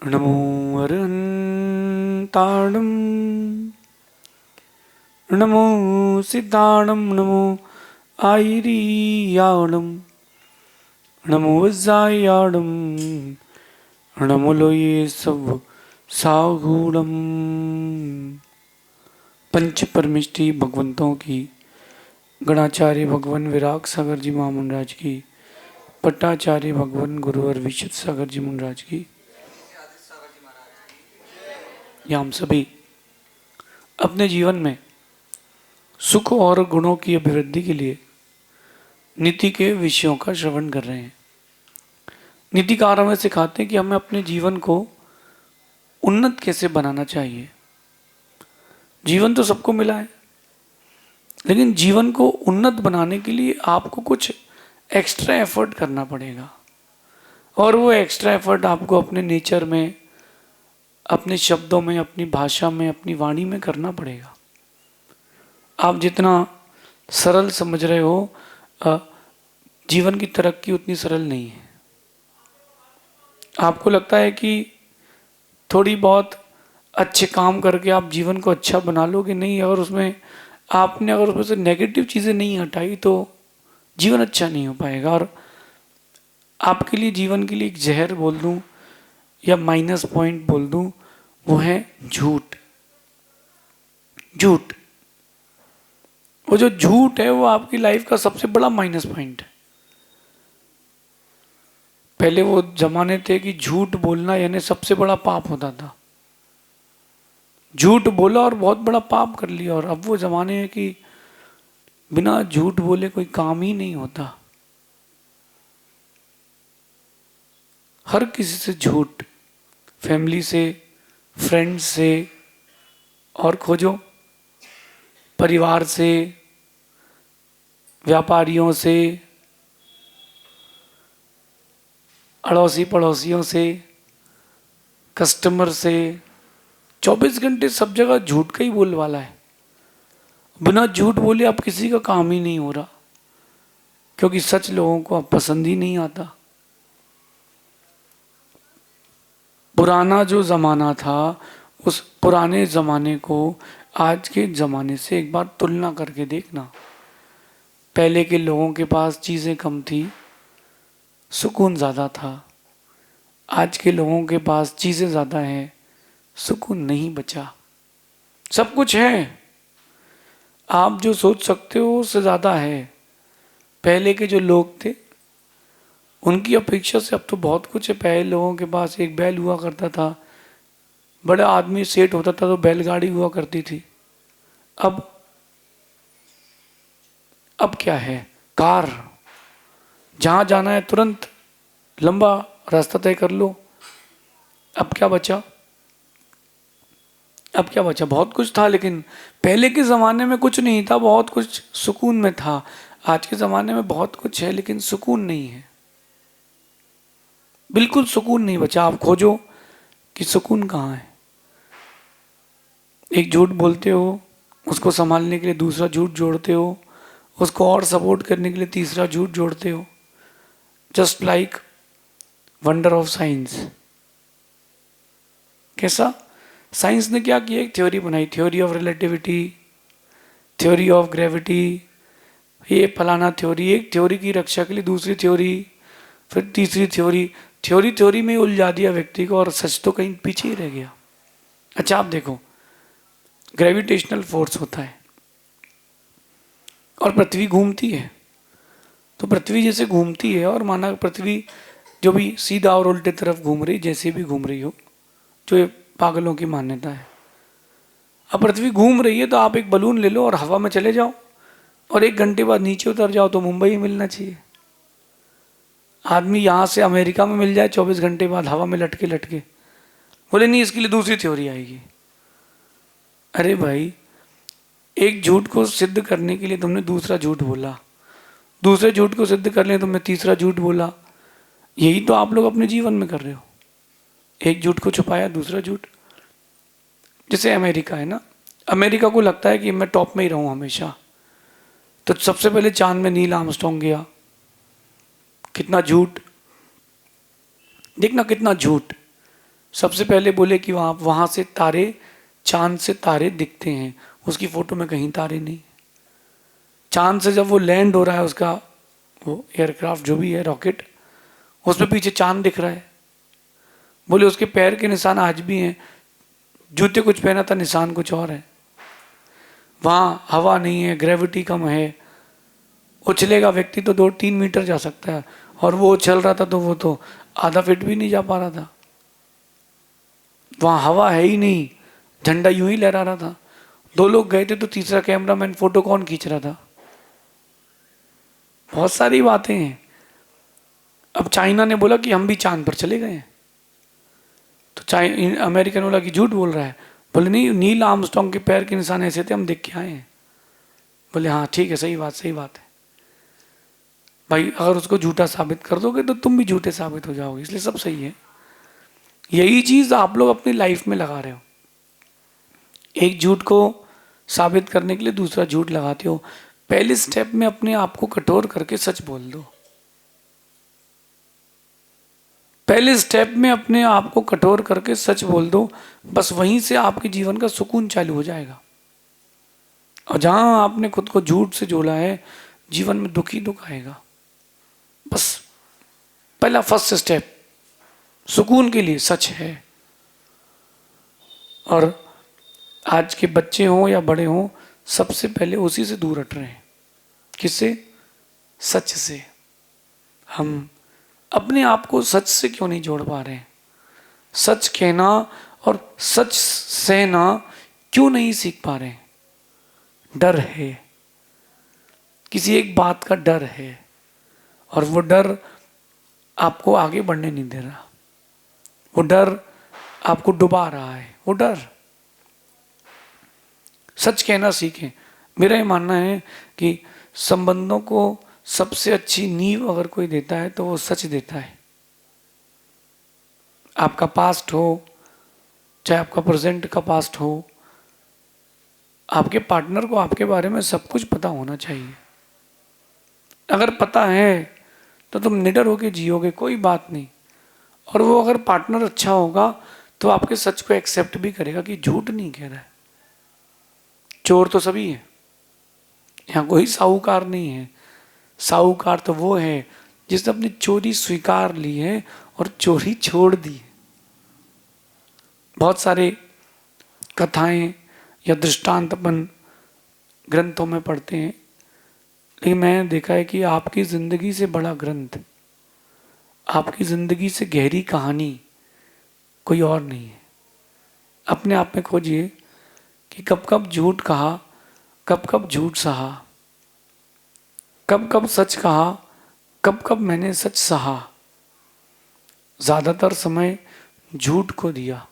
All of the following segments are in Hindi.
नमो अरहन्ताणं नमो सिद्धाणं नमो आयरियाणं नमो वज्रायाणं नमो लोये सब सागुणम। पंच परमिष्टि भगवंतों की, गणाचार्य भगवान विराग सागर जी महामुंडराज की, पट्टाचार्य भगवान गुरुवर विशुद्ध सागर जी मुंडराज की, या हम सभी अपने जीवन में सुख और गुणों की अभिवृद्धि के लिए नीति के विषयों का श्रवण कर रहे हैं। नीतिकार हमें सिखाते हैं कि हमें अपने जीवन को उन्नत कैसे बनाना चाहिए। जीवन तो सबको मिला है, लेकिन जीवन को उन्नत बनाने के लिए आपको कुछ एक्स्ट्रा एफर्ट करना पड़ेगा, और वो एक्स्ट्रा एफर्ट आपको अपने नेचर में, अपने शब्दों में, अपनी भाषा में, अपनी वाणी में करना पड़ेगा। आप जितना सरल समझ रहे हो, जीवन की तरक्की उतनी सरल नहीं है। आपको लगता है कि थोड़ी बहुत अच्छे काम करके आप जीवन को अच्छा बना लोगे, नहीं। और उसमें आपने अगर उसमें से नेगेटिव चीज़ें नहीं हटाई तो जीवन अच्छा नहीं हो पाएगा। और आपके लिए, जीवन के लिए एक जहर बोल दूं या माइनस पॉइंट बोल दूं, वो है झूठ। झूठ, वो जो झूठ है वो आपकी लाइफ का सबसे बड़ा माइनस पॉइंट है। पहले वो जमाने थे कि झूठ बोलना यानी सबसे बड़ा पाप होता था। झूठ बोला और बहुत बड़ा पाप कर लिया। और अब वो जमाने हैं कि बिना झूठ बोले कोई काम ही नहीं होता। हर किसी से झूठ, फैमिली से, फ्रेंड्स से, और खोजो परिवार से, व्यापारियों से, अड़ोसी पड़ोसियों से, कस्टमर से, 24 घंटे सब जगह झूठ का ही बोलवाला है। बिना झूठ बोले अब किसी का काम ही नहीं हो रहा, क्योंकि सच लोगों को अब पसंद ही नहीं आता। पुराना जो ज़माना था, उस पुराने ज़माने को आज के ज़माने से एक बार तुलना करके देखना। पहले के लोगों के पास चीज़ें कम थी, सुकून ज़्यादा था। आज के लोगों के पास चीज़ें ज़्यादा हैं, सुकून नहीं बचा। सब कुछ है, आप जो सोच सकते हो उससे ज़्यादा है। पहले के जो लोग थे उनकी अपेक्षा से अब तो बहुत कुछ है। पहले लोगों के पास एक बैल हुआ करता था, बड़ा आदमी सेठ होता था तो बैलगाड़ी हुआ करती थी। अब क्या है? कार, जहाँ जाना है तुरंत लंबा रास्ता तय कर लो। अब क्या बचा? अब क्या बचा? बहुत कुछ था, लेकिन पहले के ज़माने में कुछ नहीं था, बहुत कुछ सुकून में था। आज के ज़माने में बहुत कुछ है लेकिन सुकून नहीं है, बिल्कुल सुकून नहीं बचा। आप खोजो कि सुकून कहाँ है। एक झूठ बोलते हो, उसको संभालने के लिए दूसरा झूठ जोड़ते हो, उसको और सपोर्ट करने के लिए तीसरा झूठ जोड़ते हो। Just like wonder of science. कैसा? साइंस ने क्या किया? एक थ्योरी बनाई, theory of relativity, theory of gravity, ये फलाना थ्योरी। एक थ्योरी की रक्षा के लिए दूसरी थ्योरी, फिर तीसरी थ्योरी। थ्योरी में उलझा दिया व्यक्ति को, और सच तो कहीं पीछे ही रह गया। अच्छा, आप देखो, ग्रेविटेशनल फोर्स होता है और पृथ्वी घूमती है। तो पृथ्वी जैसे घूमती है, और माना पृथ्वी जो भी सीधा और उल्टे तरफ घूम रही, जैसे भी घूम रही हो, जो ये पागलों की मान्यता है। अब पृथ्वी घूम रही है तो आप एक बलून ले लो और हवा में चले जाओ, और 1 घंटे बाद नीचे उतर जाओ तो मुंबई ही मिलना चाहिए। आदमी यहाँ से अमेरिका में मिल जाए 24 घंटे बाद हवा में लटके लटके, बोले नहीं, इसके लिए दूसरी थ्योरी आएगी। अरे भाई, एक झूठ को सिद्ध करने के लिए तुमने दूसरा झूठ बोला, दूसरे झूठ को सिद्ध करने तुमने तीसरा झूठ बोला। यही तो आप लोग अपने जीवन में कर रहे हो। एक झूठ को छुपाया, दूसरा झूठ। जैसे अमेरिका है ना, अमेरिका को लगता है कि मैं टॉप में ही रहूं हमेशा, तो सबसे पहले चांद में नील आर्मस्ट्रांग गया। कितना झूठ, देखना कितना झूठ। सबसे पहले बोले कि वहां से तारे, चांद से तारे दिखते हैं। उसकी फोटो में कहीं तारे नहीं। चांद से जब वो लैंड हो रहा है, उसका वो एयरक्राफ्ट जो भी है, रॉकेट, उसमें पीछे चांद दिख रहा है। बोले उसके पैर के निशान आज भी हैं, जूते कुछ पहना था, निशान कुछ और है। वहां हवा नहीं है, ग्रेविटी कम है, उछलेगा व्यक्ति तो 2-3 मीटर जा सकता है, और वो उछल रहा था तो वो तो आधा फीट भी नहीं जा पा रहा था। वहां हवा है ही नहीं, झंडा यूं ही लहरा रहा था। 2 लोग गए थे तो तीसरा कैमरामैन फोटो कौन खींच रहा था? बहुत सारी बातें हैं। अब चाइना ने बोला कि हम भी चांद पर चले गए हैं, तो अमेरिकन बोला कि झूठ बोल रहा है। बोले नहीं, नील आर्मस्ट्रांग के पैर के निशान ऐसे थे, हम देख के आए हैं। बोले हाँ ठीक है, सही बात है। भाई अगर उसको झूठा साबित कर दोगे तो तुम भी झूठे साबित हो जाओगे, इसलिए सब सही है। यही चीज आप लोग अपनी लाइफ में लगा रहे हो। एक झूठ को साबित करने के लिए दूसरा झूठ लगाते हो। पहले स्टेप में अपने आप को कठोर करके सच बोल दो। पहले स्टेप में अपने आप को कठोर करके सच बोल दो, बस वहीं से आपके जीवन का सुकून चालू हो जाएगा। और जहां आपने खुद को झूठ से जोड़ा है, जीवन में दुख ही दुख आएगा। बस पहला फर्स्ट स्टेप सुकून के लिए सच है। और आज के बच्चे हों या बड़े हों, सबसे पहले उसी से दूर हट रहे हैं। किससे? सच से। हम अपने आप को सच से क्यों नहीं जोड़ पा रहे हैं? सच कहना और सच सहना क्यों नहीं सीख पा रहे हैं? डर है, किसी एक बात का डर है, और वो डर आपको आगे बढ़ने नहीं दे रहा। वो डर आपको डुबा रहा है। वो डर, सच कहना सीखें। मेरा ये मानना है कि संबंधों को सबसे अच्छी नींव अगर कोई देता है तो वो सच देता है। आपका पास्ट हो चाहे आपका प्रेजेंट का पास्ट हो, आपके पार्टनर को आपके बारे में सब कुछ पता होना चाहिए। अगर पता है तो तुम निडर होके जियोगे, कोई बात नहीं। और वो अगर पार्टनर अच्छा होगा तो आपके सच को एक्सेप्ट भी करेगा कि झूठ नहीं कह रहा है। चोर तो सभी है, यहाँ कोई साहूकार नहीं है। साहूकार तो वो है जिसने अपनी चोरी स्वीकार ली है और चोरी छोड़ दी है। बहुत सारे कथाएं या दृष्टांत अपन ग्रंथों में पढ़ते हैं, लेकिन मैंने देखा है कि आपकी जिंदगी से बड़ा ग्रंथ, आपकी जिंदगी से गहरी कहानी कोई और नहीं है। अपने आप में खोजिए कि कब कब झूठ कहा, कब कब झूठ सहा, कब कब सच कहा, कब कब मैंने सच सहा। ज्यादातर समय झूठ को दिया।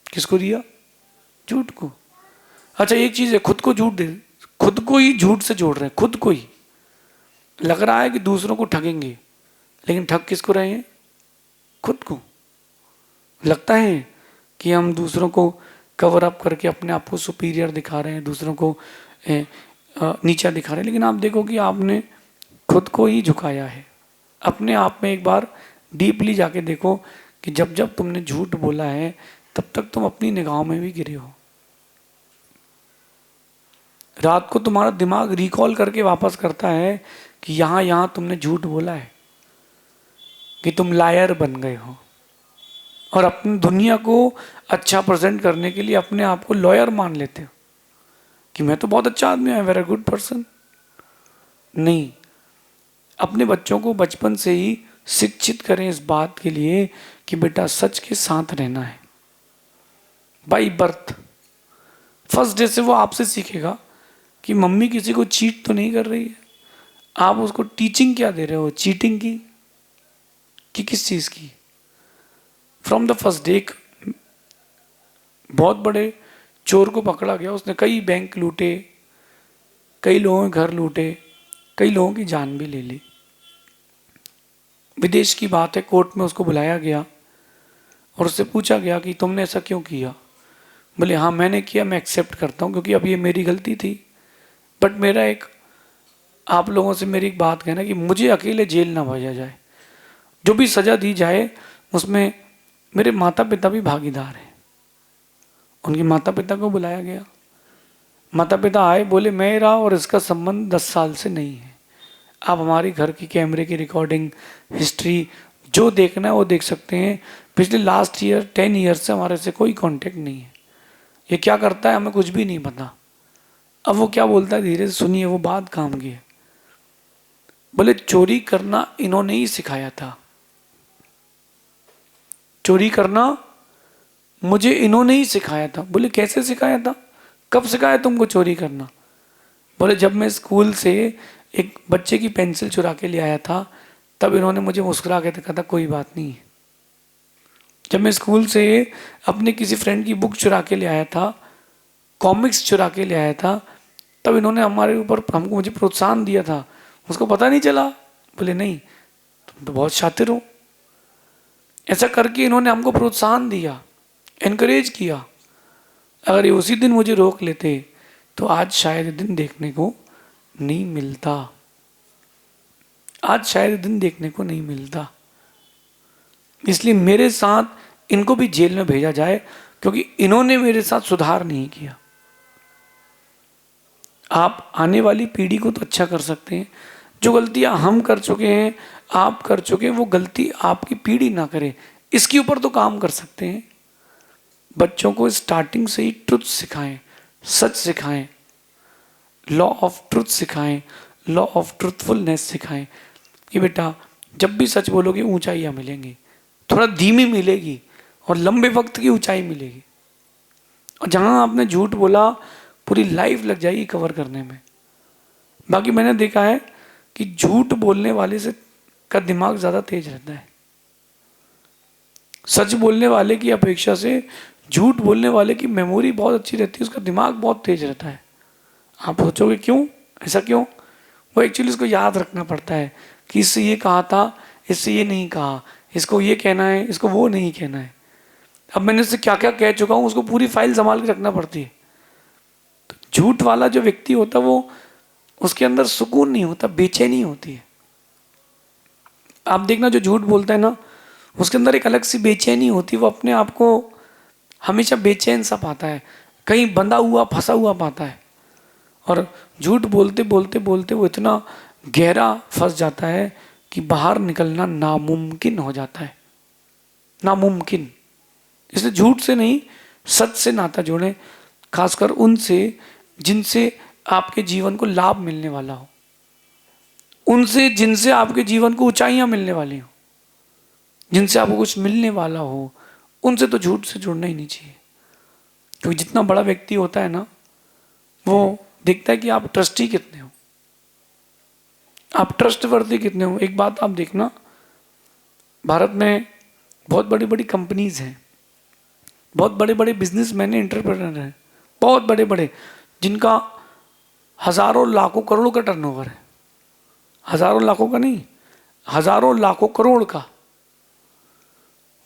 किसको दिया? झूठ को। अच्छा एक चीज है, खुद को झूठ दे, खुद को ही झूठ से जोड़ रहे हैं। खुद को ही लग रहा है कि दूसरों को ठगेंगे, लेकिन ठग किसको रहे हैं? खुद को। लगता है कि हम दूसरों को कवर अप करके अपने आप को सुपीरियर दिखा रहे हैं, दूसरों को नीचा दिखा रहे हैं, लेकिन आप देखो कि आपने खुद को ही झुकाया है। अपने आप में एक बार डीपली जाके देखो कि जब जब तुमने झूठ बोला है तब तक तुम अपनी निगाहों में भी गिरे हो। रात को तुम्हारा दिमाग रिकॉल करके वापस करता है कि यहां यहां तुमने झूठ बोला है, कि तुम लायर बन गए हो, और अपनी दुनिया को अच्छा प्रेजेंट करने के लिए अपने आप को लॉयर मान लेते हो कि मैं तो बहुत अच्छा आदमी हूं, वेरी गुड पर्सन। नहीं, अपने बच्चों को बचपन से ही शिक्षित करें इस बात के लिए कि बेटा सच के साथ रहना है। बाई बर्थ फर्स्ट डे से वो आपसे सीखेगा कि मम्मी किसी को चीट तो नहीं कर रही है। आप उसको टीचिंग क्या दे रहे हो? चीटिंग की कि किस चीज की? From the first day. बहुत बड़े चोर को पकड़ा गया, उसने कई बैंक लूटे, कई लोगों के घर लूटे, कई लोगों की जान भी ले ली। विदेश की बात है, कोर्ट में उसको बुलाया गया और उससे पूछा गया कि तुमने ऐसा क्यों किया? बोले हाँ मैंने किया, मैं एक्सेप्ट करता हूँ क्योंकि अब ये मेरी गलती थी, बट मेरा एक, आप लोगों से मेरी एक बात कहना कि मुझे अकेले जेल ना भेजा जाए। जो भी सजा दी जाए उसमें मेरे माता पिता भी भागीदार हैं। उनके माता पिता को बुलाया गया, माता पिता आए, बोले मेरा और इसका संबंध 10 साल से नहीं है, आप हमारे घर की कैमरे की रिकॉर्डिंग हिस्ट्री जो देखना है वो देख सकते हैं, पिछले लास्ट ईयर 10 ईयर से हमारे से कोई कांटेक्ट नहीं है, ये क्या करता है हमें कुछ भी नहीं पता। अब वो क्या बोलता है, धीरे से सुनिए, वो बात काम की है। बोले चोरी करना इन्होंने ही सिखाया था, चोरी करना मुझे इन्होंने ही सिखाया था। बोले कैसे सिखाया था, कब सिखाया तुमको चोरी करना? बोले जब मैं स्कूल से एक बच्चे की पेंसिल चुरा के ले आया था, तब इन्होंने मुझे मुस्कुरा के देखा था, कोई बात नहीं है। जब मैं स्कूल से अपने किसी फ्रेंड की बुक चुरा के ले आया था, कॉमिक्स चुरा के ले आया था, तब इन्होंने हमारे ऊपर हमको मुझे प्रोत्साहन दिया था, उसको पता नहीं चला? बोले नहीं, तुम तो बहुत शातिर हो। ऐसा करके इन्होंने हमको प्रोत्साहन दिया, एनकरेज किया। अगर ये उसी दिन मुझे रोक लेते तो आज शायद दिन देखने को नहीं मिलता, आज शायद दिन देखने को नहीं मिलता। इसलिए मेरे साथ इनको भी जेल में भेजा जाए, क्योंकि इन्होंने मेरे साथ सुधार नहीं किया। आप आने वाली पीढ़ी को तो अच्छा कर सकते हैं, जो गलतियां हम कर चुके हैं, आप कर चुके हैं, वो गलती आपकी पीढ़ी ना करे, इसके ऊपर तो काम कर सकते हैं। बच्चों को स्टार्टिंग से ही ट्रुथ सिखाएं, सच सिखाएं, लॉ ऑफ ट्रुथ सिखाएं, लॉ ऑफ ट्रुथफुलनेस सिखाएं कि बेटा जब भी सच बोलोगे ऊंचाइयां मिलेंगी, थोड़ा धीमी मिलेगी और लंबे वक्त की ऊंचाई मिलेगी। और जहां आपने झूठ बोला पूरी लाइफ लग जाएगी कवर करने में। बाकी मैंने देखा है कि झूठ बोलने वाले से का दिमाग ज्यादा तेज रहता है, सच बोलने वाले की अपेक्षा से झूठ बोलने वाले की मेमोरी बहुत अच्छी रहती है, उसका दिमाग बहुत तेज रहता है। आप सोचोगे क्यों, ऐसा क्यों? वो एक्चुअली उसको याद रखना पड़ता है कि इससे ये कहा था, इससे ये नहीं कहा, इसको ये कहना है, इसको वो नहीं कहना है। अब मैंने इससे क्या क्या कह चुका हूं, उसको पूरी फाइल संभाल के रखना पड़ती है। तो झूठ वाला जो व्यक्ति होता है वो, उसके अंदर सुकून नहीं होता, बेचैनी होती है। आप देखना जो झूठ बोलता है ना, उसके अंदर एक अलग सी बेचैनी होती है, वो अपने आप को हमेशा बेचैन सा पाता है, कहीं बंधा हुआ फंसा हुआ पाता है। और झूठ बोलते बोलते बोलते वो इतना गहरा फंस जाता है कि बाहर निकलना नामुमकिन हो जाता है, नामुमकिन। इसलिए झूठ से नहीं, सच से नाता जोड़ें, खासकर उनसे जिनसे आपके जीवन को लाभ मिलने वाला हो, उनसे जिनसे आपके जीवन को ऊंचाइयां मिलने वाली हो, जिनसे आपको कुछ मिलने वाला हो, उनसे तो झूठ से जुड़ना ही नहीं चाहिए। क्योंकि जितना बड़ा व्यक्ति होता है ना, वो देखता है कि आप ट्रस्टी कितने हो, आप ट्रस्टवर्दी कितने हो। एक बात आप देखना, भारत में बहुत बड़ी बड़ी कंपनीज हैं, बहुत बड़े बड़े बिजनेसमैन एंटरप्रेन्योर हैं, बहुत बड़े बड़े, जिनका हजारों लाखों करोड़ों का टर्नओवर है। हजारों लाखों का नहीं, हजारों लाखों करोड़ का।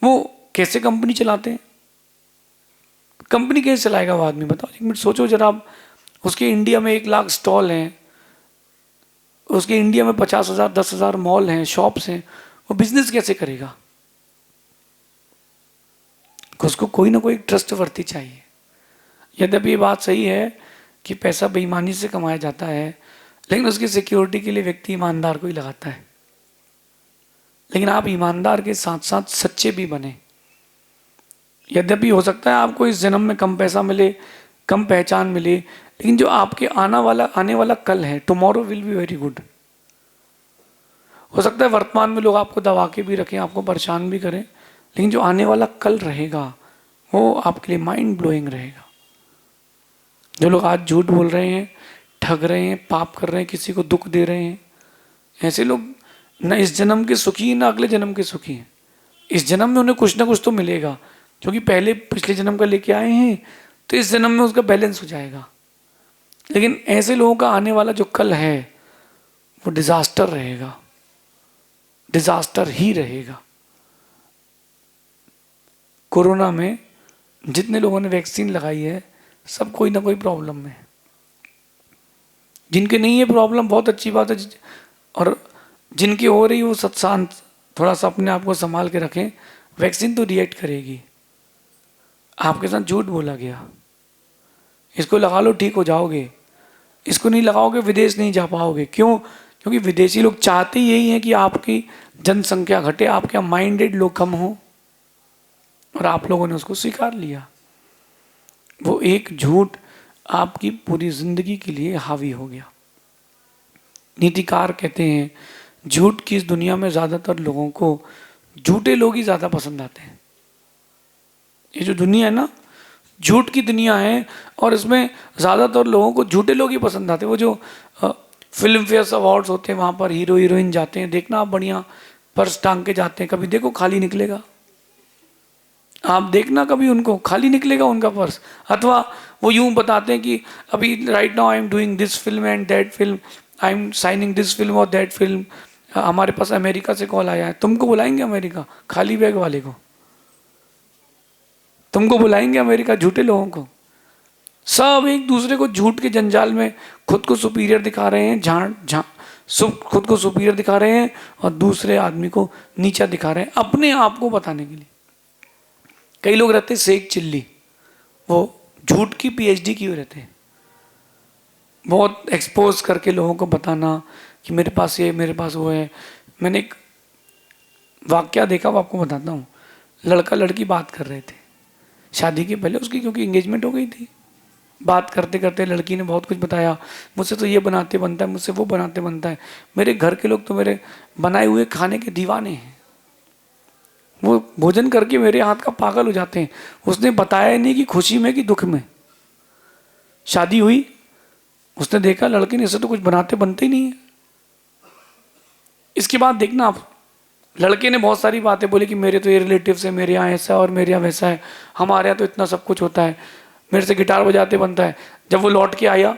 वो कैसे कंपनी चलाते हैं? कंपनी कैसे चलाएगा वो आदमी, बताओ एक मिनट सोचो जरा आप। उसके इंडिया में 1 लाख स्टॉल हैं, उसके इंडिया में 50,000 10,000 मॉल हैं, शॉप्स हैं, वो बिजनेस कैसे करेगा? उसको कोई ना कोई ट्रस्टवर्दी चाहिए। यद्यपि ये बात सही है कि पैसा बेईमानी से कमाया जाता है, लेकिन उसकी सिक्योरिटी के लिए व्यक्ति ईमानदार को ही लगाता है। लेकिन आप ईमानदार के साथ साथ सच्चे भी बने। यद्यपि हो सकता है आपको इस जन्म में कम पैसा मिले, कम पहचान मिले, लेकिन जो आपके आने वाला कल है, tomorrow will be very good. हो सकता है वर्तमान में लोग आपको दबा के भी रखें, आपको परेशान भी करें, लेकिन जो आने वाला कल रहेगा वो आपके लिए माइंड ब्लोइंग रहेगा। जो लोग आज झूठ बोल रहे हैं, ठग रहे हैं, पाप कर रहे हैं, किसी को दुख दे रहे हैं, ऐसे लोग न इस जन्म के सुखी हैं न अगले जन्म के सुखी हैं। इस जन्म में उन्हें कुछ ना कुछ तो मिलेगा, क्योंकि पहले पिछले जन्म का लेके आए हैं, तो इस जन्म में उसका बैलेंस हो जाएगा। लेकिन ऐसे लोगों का आने वाला जो कल है वो डिजास्टर रहेगा, डिजास्टर ही रहेगा। कोरोना में जितने लोगों ने वैक्सीन लगाई है, सब कोई ना कोई प्रॉब्लम में है। जिनके नहीं है प्रॉब्लम, बहुत अच्छी बात है, और जिनकी हो रही है वो सत्शांत, थोड़ा सा अपने आप को संभाल के रखें, वैक्सीन तो रिएक्ट करेगी। आपके साथ झूठ बोला गया, इसको लगा लो ठीक हो जाओगे, इसको नहीं लगाओगे विदेश नहीं जा पाओगे। क्यों? क्योंकि विदेशी लोग चाहते यही हैं कि आपकी जनसंख्या घटे, आपके माइंडेड लोग कम हो, और आप लोगों ने उसको स्वीकार लिया। वो एक झूठ आपकी पूरी जिंदगी के लिए हावी हो गया। नीतिकार कहते हैं झूठ की इस दुनिया में ज्यादातर लोगों को झूठे लोग ही ज्यादा पसंद आते हैं। ये जो दुनिया है ना, झूठ की दुनिया है, और इसमें ज्यादातर लोगों को झूठे लोग ही पसंद आते हैं। वो जो फिल्म फेयर अवार्ड्स होते हैं वहां पर हीरो हीरोइन जाते हैं, देखना आप, बढ़िया पर्स टांग के जाते हैं, कभी देखो खाली निकलेगा। आप देखना कभी उनको खाली निकलेगा उनका पर्स। अथवा वो यूं बताते हैं कि अभी right now I am doing this film and that film, I am signing this film और दैट फिल्म, हमारे पास अमेरिका से कॉल आया है। तुमको बुलाएंगे अमेरिका खाली बैग वाले को? तुमको बुलाएंगे अमेरिका झूठे लोगों को? सब एक दूसरे को झूठ के जंजाल में खुद को सुपीरियर दिखा रहे हैं, खुद को सुपीरियर दिखा रहे हैं और दूसरे आदमी को नीचा दिखा रहे हैं अपने आप को बताने के लिए। कई लोग रहते हैं शेख चिल्ली, वो झूठ की पीएचडी किए रहते हैं, बहुत एक्सपोज करके लोगों को बताना कि मेरे पास ये, मेरे पास वो है। मैंने एक वाकया देखा, वो आपको बताता हूँ। लड़का लड़की बात कर रहे थे शादी के पहले, उसकी क्योंकि एंगेजमेंट हो गई थी। बात करते करते लड़की ने बहुत कुछ बताया, मुझसे तो ये बनाते बनता है, मुझसे वो बनाते बनता है, मेरे घर के लोग तो मेरे बनाए हुए खाने के दीवाने हैं, वो भोजन करके मेरे हाथ का पागल हो जाते हैं। उसने बताया नहीं कि खुशी में कि दुख में। शादी हुई, उसने देखा लड़के ने इससे तो कुछ बनाते बनते ही नहीं है। इसके बाद देखना आप, लड़के ने बहुत सारी बातें बोली कि मेरे तो ये रिलेटिव्स है, मेरे यहाँ ऐसा और मेरे यहाँ वैसा है, हमारे यहाँ तो इतना सब कुछ होता है, मेरे से गिटार बजाते बनता है। जब वो लौट के आया,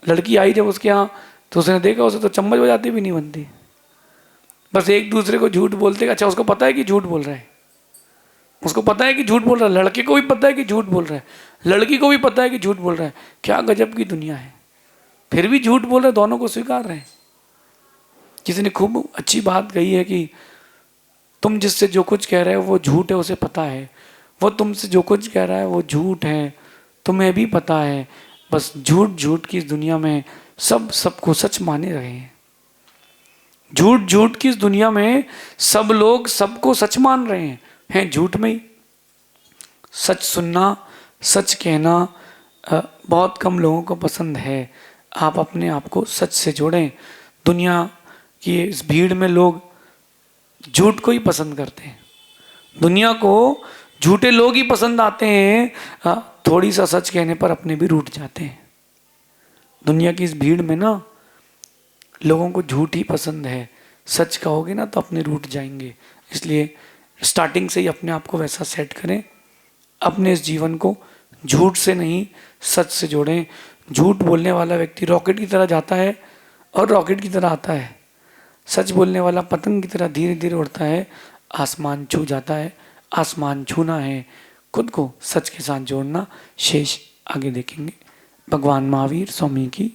लड़की आई जब उसके यहाँ, तो उसने देखा उसे तो चम्मच बजाती भी नहीं बनती। बस एक दूसरे को झूठ बोलते। अच्छा, उसको पता है कि झूठ बोल रहा है, उसको पता है कि झूठ बोल रहा है, लड़के को भी पता है कि झूठ बोल रहा है, लड़की को भी पता है कि झूठ बोल रहा है। क्या गजब की दुनिया है, फिर भी झूठ बोल रहे, दोनों को स्वीकार रहे। किसी ने खूब अच्छी बात कही है कि तुम जिससे जो कुछ कह रहे हो वो झूठ है, उसे पता है, वो तुमसे जो कुछ कह रहा है वो झूठ है, तुम्हें भी पता है। बस झूठ झूठ की इस दुनिया में सब सबको सच माने रहे हैं। झूठ झूठ की इस दुनिया में सब लोग सबको सच मान रहे हैं झूठ में ही। सच सुनना, सच कहना बहुत कम लोगों को पसंद है। आप अपने आप को सच से जोड़ें। दुनिया की इस भीड़ में लोग झूठ को ही पसंद करते हैं, दुनिया को झूठे लोग ही पसंद आते हैं। थोड़ी सा सच कहने पर अपने भी रूठ जाते हैं। दुनिया की इस भीड़ में ना लोगों को झूठ ही पसंद है, सच कहोगे ना तो अपने रूठ जाएंगे। इसलिए स्टार्टिंग से ही अपने आप को वैसा सेट करें, अपने इस जीवन को झूठ से नहीं सच से जोड़ें। झूठ बोलने वाला व्यक्ति रॉकेट की तरह जाता है और रॉकेट की तरह आता है, सच बोलने वाला पतंग की तरह धीरे धीरे उड़ता है, आसमान छू जाता है। आसमान छूना है, खुद को सच के साथ जोड़ना, शेष आगे देखेंगे। भगवान महावीर स्वामी की